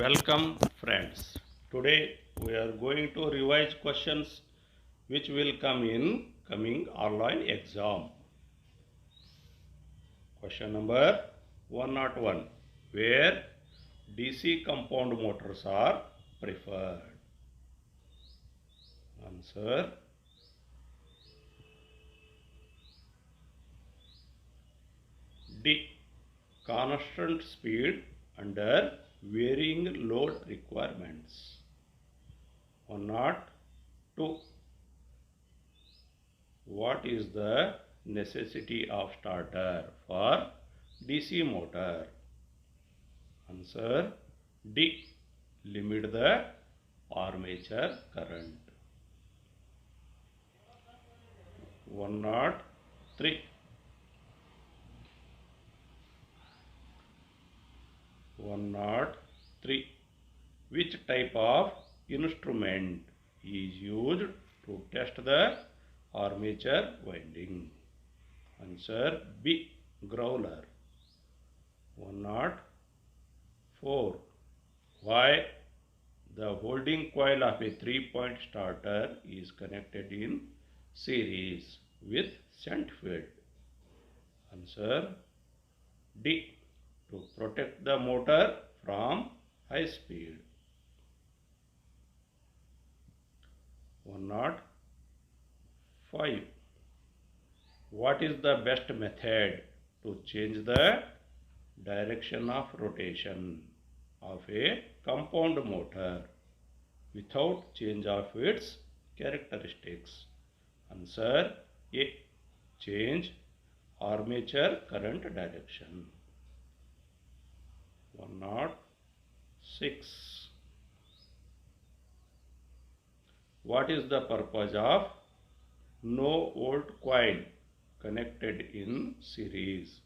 Welcome friends. Today we are going to revise questions which will come in coming online exam. Question number 101. Where DC compound motors are preferred? Answer. D. Constant speed under varying load requirements. 102. What is the necessity of starter for DC motor? Answer. D. Limit the armature current. 103. 103. Which type of instrument is used to test the armature winding? Answer. B. Growler. 104. Why the holding coil of a 3-point starter is connected in series with shunt field? Answer. D. To protect the motor from high speed. 105. What is the best method to change the direction of rotation of a compound motor without change of its characteristics? Answer. A. Change armature current direction. 106. What is the purpose of no volt coil connected in series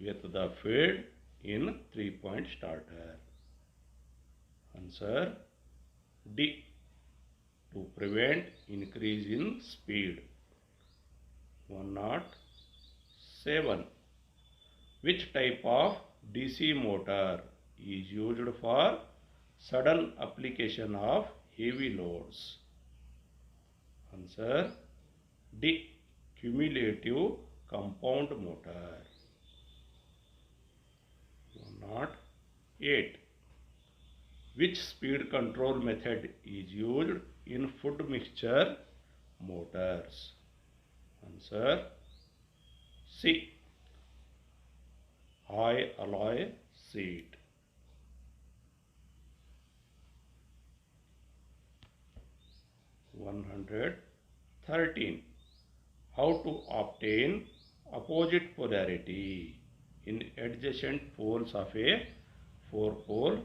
with the field in 3-point starter? Answer. D. To prevent increase in speed. 107. Which type of DC motor is used for sudden application of heavy loads? Answer. D. Cumulative compound motor. 108. Which speed control method is used in food mixture motors? Answer. C. High alloy seat. 113. How to obtain opposite polarity in adjacent poles of a 4-pole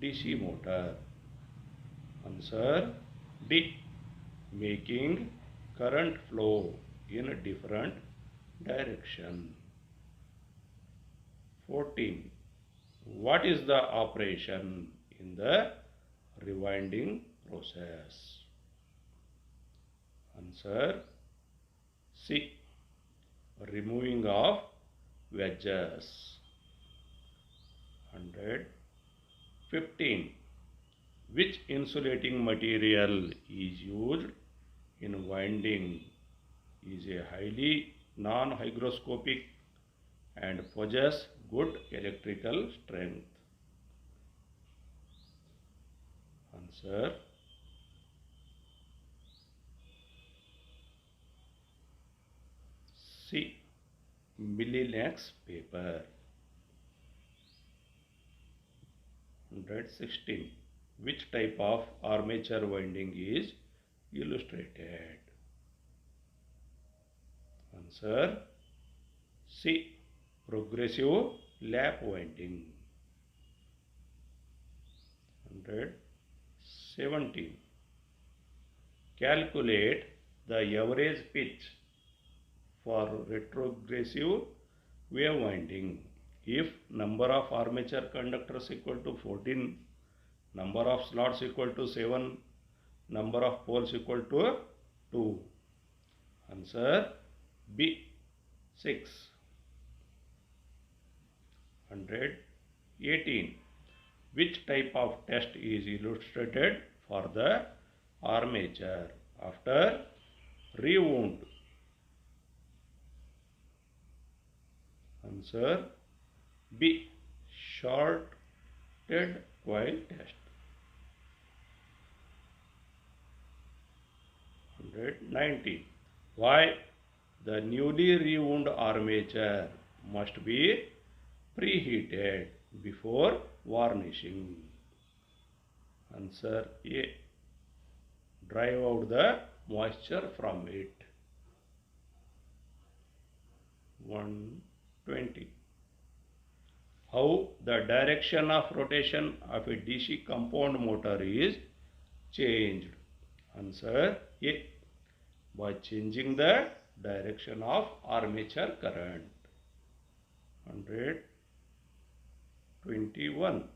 DC motor? Answer. D. Making current flow in a different direction. 14. What is the operation in the rewinding process? Answer. C. Removing of wedges. 115. Which insulating material is used in winding is a highly non-hygroscopic and possess good electrical strength? Answer. C. Millinex paper. 116. Which type of armature winding is illustrated? Answer. C. Progressive lap winding. 117. Calculate the average pitch for retrogressive wave winding if number of armature conductors equal to 14, number of slots equal to 7, number of poles equal to 2. Answer. B. 6. 118. Which type of test is illustrated for the armature after rewound? Answer B. Shorted coil test. 119. Why the newly rewound armature must be preheated before varnishing? Answer A. Drive out the moisture from it. 120. How the direction of rotation of a DC compound motor is changed? Answer A. By changing the direction of armature current. 121.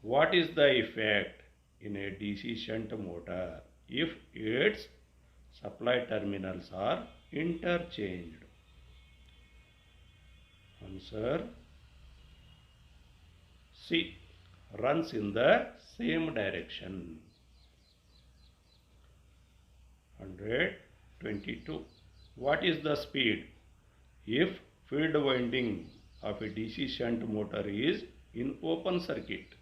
What is the effect in a DC shunt motor if its supply terminals are interchanged? Answer C. Runs in the same direction. 122. What is the speed if field winding of a DC shunt motor is in open circuit?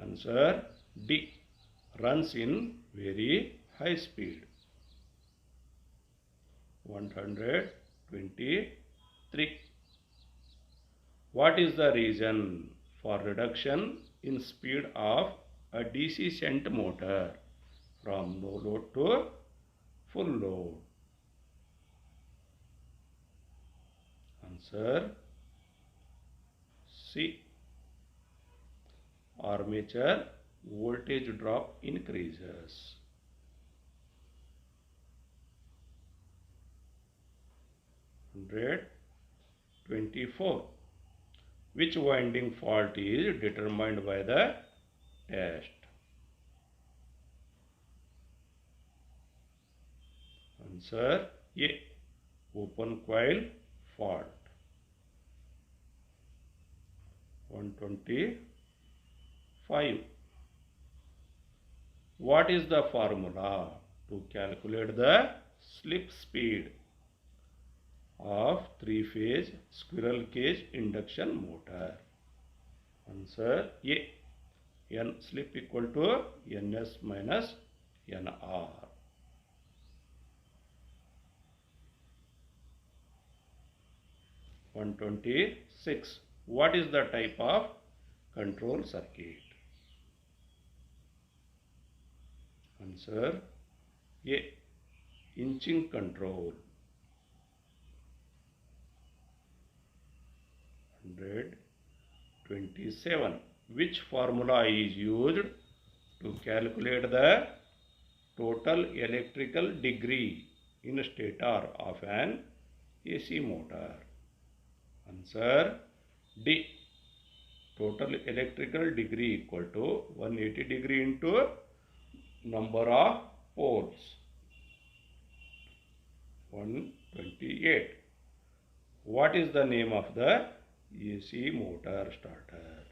Answer D. Runs in very high speed. 123. What is the reason for reduction in speed of a DC shunt motor from no load to full load? Answer C. Armature voltage drop increases. 124. Which winding fault is determined by the test? Answer A. Open coil fault. 125. What is the formula to calculate the slip speed of three-phase squirrel cage induction motor? Answer A. N slip equal to Ns minus Nr. 126. What is the type of control circuit? Answer A. Inching control. 127. Which formula is used to calculate the total electrical degree in stator of an AC motor? Answer D. Total electrical degree equal to 180 degree into number of poles. 128. What is the name of the AC motor starter?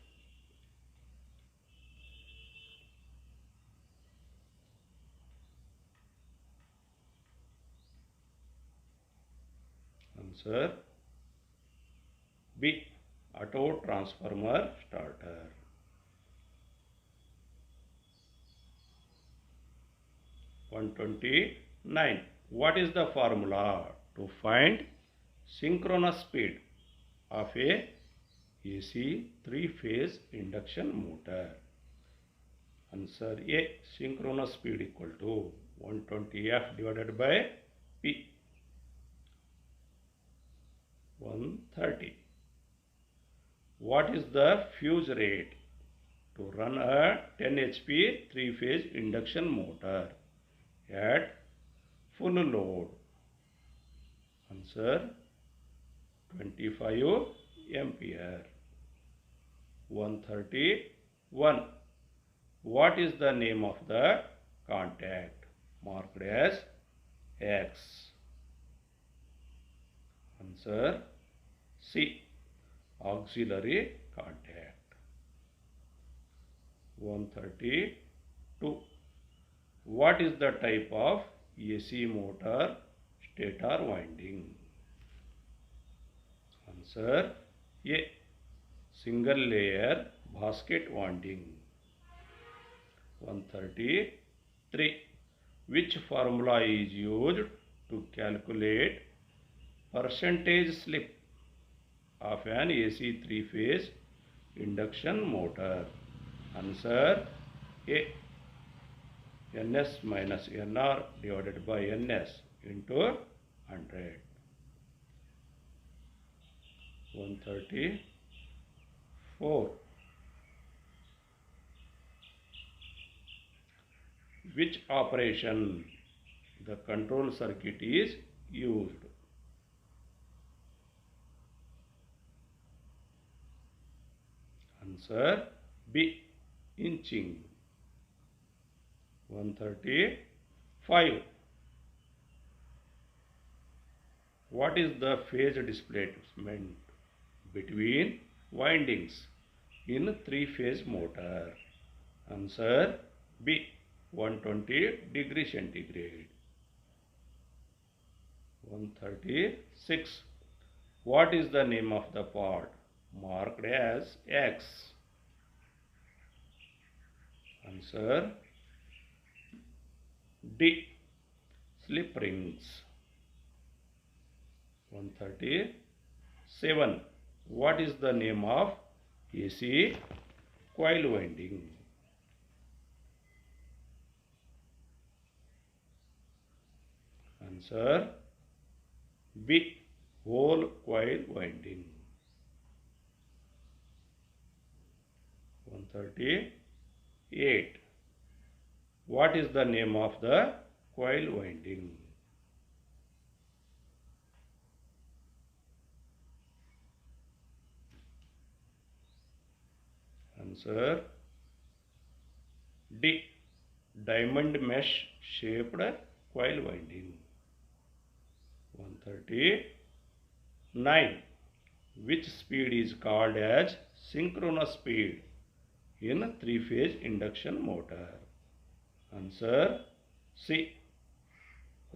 Answer B. Auto transformer starter. 129. What is the formula to find synchronous speed of a AC three-phase induction motor? Answer A. Synchronous speed equal to 120F divided by P. 130. What is the fuse rate to run a 10 HP three-phase induction motor at full load? Answer 25 ampere. 131. What is the name of the contact marked as X? Answer C. Auxiliary contact. 132. What is the type of AC motor stator winding? Answer A. Single layer basket winding. 133. Which formula is used to calculate percentage slip of an AC three-phase induction motor? Answer A. Ns minus Nr divided by Ns into 100. 134. Which operation the control circuit is used? Answer B. Inching. 135. What is the phase displacement between windings in three-phase motor? Answer B. 120 degree centigrade. 136. What is the name of the part marked as X? Answer D. Slip rings. 137. What is the name of AC coil winding? Answer B. Whole coil winding. 138. What is the name of the coil winding? Answer D. Diamond mesh shaped coil winding. 139. Which speed is called as synchronous speed in three-phase induction motor? Answer C.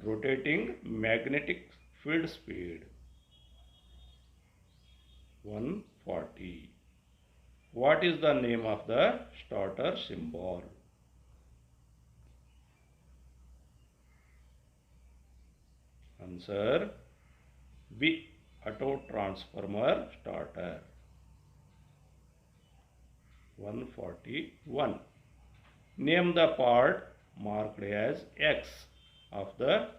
Rotating magnetic field speed. 140. What is the name of the starter symbol? Answer B. Auto transformer starter. 141. Name the part marked as X of the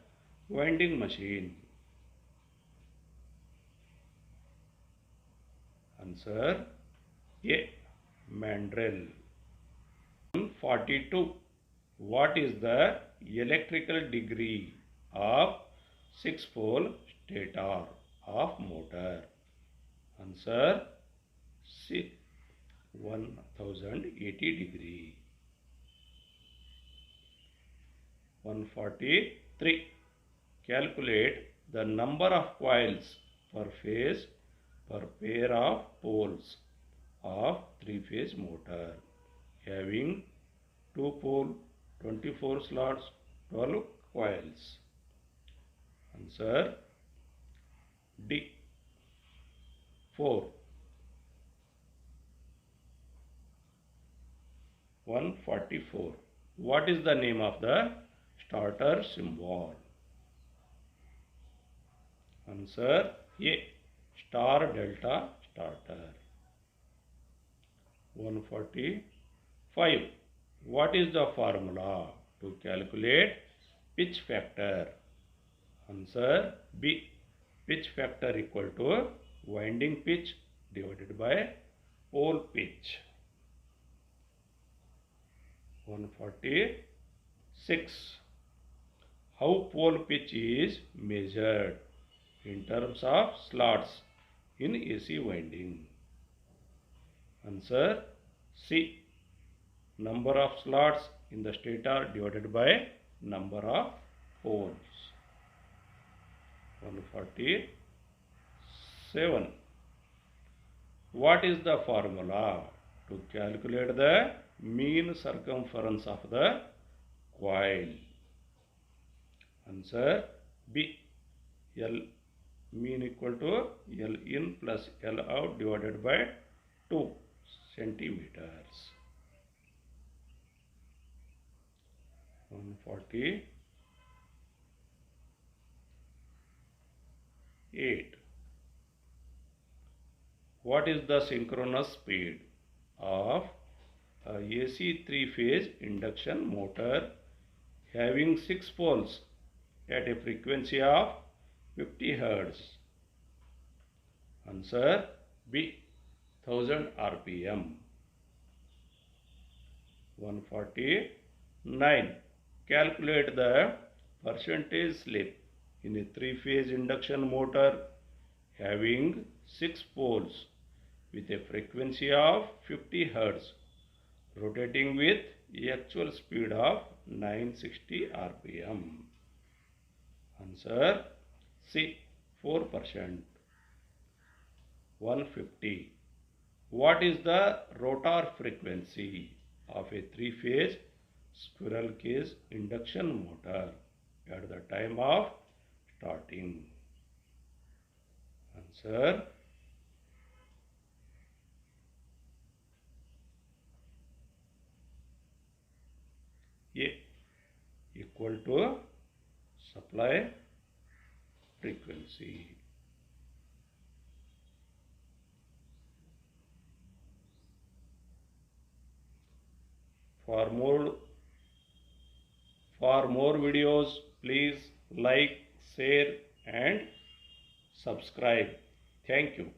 winding machine. Answer A. Mandrel. 142. What is the electrical degree of 6-pole stator of motor? Answer C. 1080 degree. 143. Calculate the number of coils per phase per pair of poles of three-phase motor having 2-pole 24 slots 12 coils. Answer D. 4. 144. What is the name of the starter symbol? Answer A. Star delta starter. 145. What is the formula to calculate pitch factor? Answer B. Pitch factor equal to winding pitch divided by pole pitch. 146. How pole pitch is measured in terms of slots in AC winding? Answer C. Number of slots in the stator divided by number of poles. 147. What is the formula to calculate the mean circumference of the coil? Answer B. L mean equal to L in plus L out divided by 2 centimeters. 148. What is the synchronous speed of a AC 3-phase induction motor having 6 poles at a frequency of 50 Hz? Answer B. 1000 RPM. 149. Calculate the percentage slip in a 3-phase induction motor having 6 poles with a frequency of 50 Hz rotating with actual speed of 960 RPM. Answer C. 4%. 150. What is the rotor frequency of a 3-phase squirrel cage induction motor at the time of starting? Answer A equal to supply frequency. For more videos, please like, share and subscribe. Thank you.